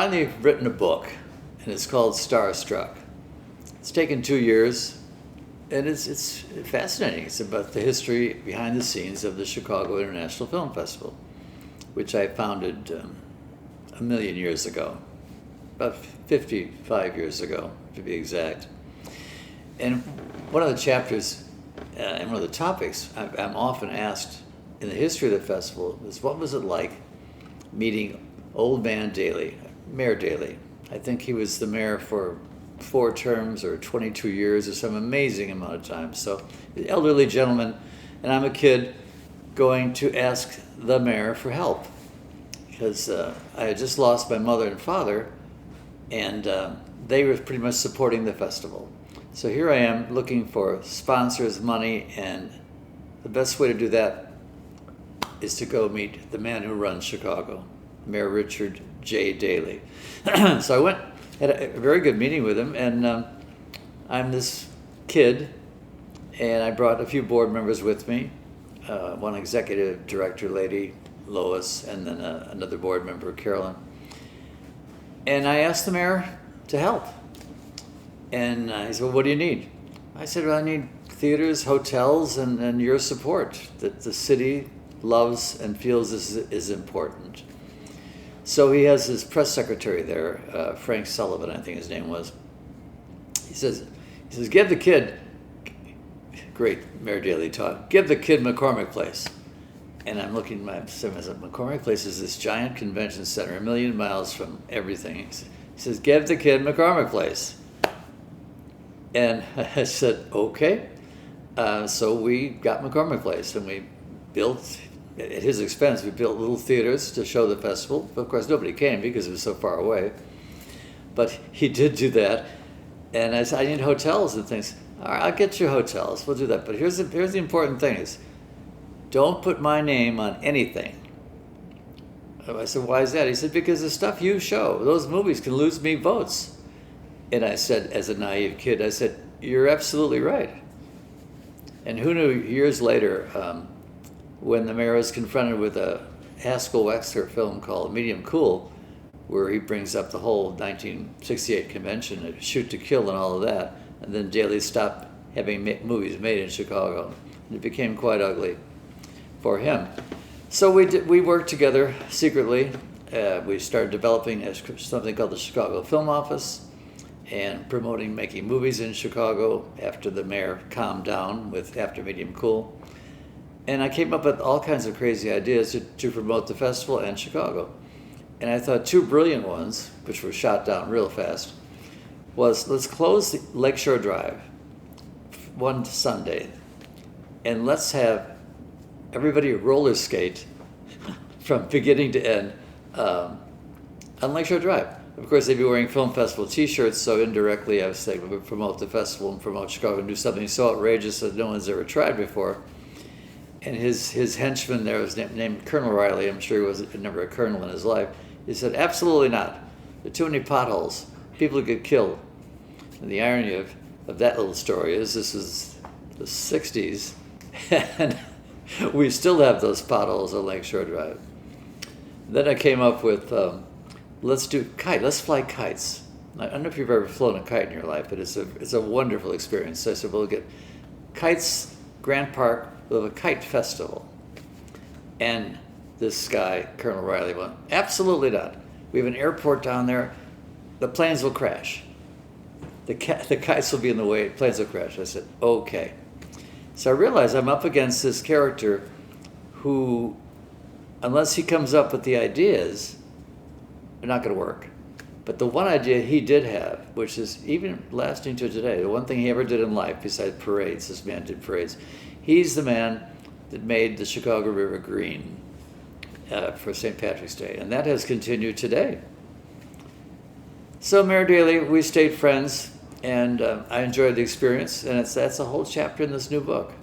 finally written a book, and it's called Starstruck. It's taken 2 years, and it's fascinating. It's about the history behind the scenes of the Chicago International Film Festival, which I founded a million years ago, about 55 years ago, to be exact. And one of the chapters and one of the topics I'm often asked in the history of the festival is, what was it like meeting Old Man Daley, Mayor Daley? I think he was the mayor for 4 terms or 22 years or some amazing amount of time. So, the elderly gentleman, and I'm a kid going to ask the mayor for help because I had just lost my mother and father, and they were pretty much supporting the festival. So here I am looking for sponsors, money, and the best way to do that is to go meet the man who runs Chicago, Mayor Richard J. Daley. So I went, had a very good meeting with him, and I'm this kid, and I brought a few board members with me, one executive director lady, Lois, and then another board member, Carolyn. And I asked the mayor to help. And he said, well, what do you need? I said, well, I need theaters, hotels, and your support, that the city loves and feels is important. So he has his press secretary there, Frank Sullivan, I think his name was. He says, give the kid, great Mayor Daley taught, give the kid McCormick Place. And I'm looking at myself, I said, McCormick Place is this giant convention center, 1 million miles from everything. He says, give the kid McCormick Place. And I said, okay. So we got McCormick Place, and we built, at his expense, we built little theaters to show the festival. Of course, nobody came because it was so far away. But he did do that. And I said, I need hotels and things. All right, I'll get you hotels. We'll do that. But here's the important thing is, don't put my name on anything. I said, why is that? He said, because the stuff you show, those movies can lose me votes. And I said, as a naive kid, I said, you're absolutely right. And who knew years later, when the mayor was confronted with a Haskell Wexler film called Medium Cool, where he brings up the whole 1968 convention, Shoot to Kill and all of that, and then Daley stopped having movies made in Chicago. And it became quite ugly for him. So we worked together secretly. We started developing something called the Chicago Film Office and promoting making movies in Chicago after the mayor calmed down with After Medium Cool. And I came up with all kinds of crazy ideas to promote the festival and Chicago. And I thought 2 brilliant ones, which were shot down real fast, was let's close the Lakeshore Drive one Sunday, and let's have everybody roller skate from beginning to end on Lakeshore Drive. Of course, they'd be wearing film festival T-shirts, so indirectly I was saying we would promote the festival and promote Chicago and do something so outrageous that no one's ever tried before. And his henchman there was named Colonel Riley. I'm sure he was never a colonel in his life. He said, absolutely not. There are too many potholes. People get killed. And the irony of that little story is this is the 60s, and we still have those potholes on Lakeshore Drive. Then I came up with, let's fly kites. I don't know if you've ever flown a kite in your life, but it's a wonderful experience. So I said, we'll get kites, Grant Park, we'll have a kite festival. And this guy, Colonel Riley, went, absolutely not. We have an airport down there. The planes will crash. The kites will be in the way, planes will crash. I said, okay. So I realized I'm up against this character who, unless he comes up with the ideas, they're not going to work. But the one idea he did have, which is even lasting to today, the one thing he ever did in life besides parades, this man did parades, he's the man that made the Chicago River green for St. Patrick's Day, and that has continued today. So Mayor Daley, we stayed friends, and I enjoyed the experience, and that's a whole chapter in this new book.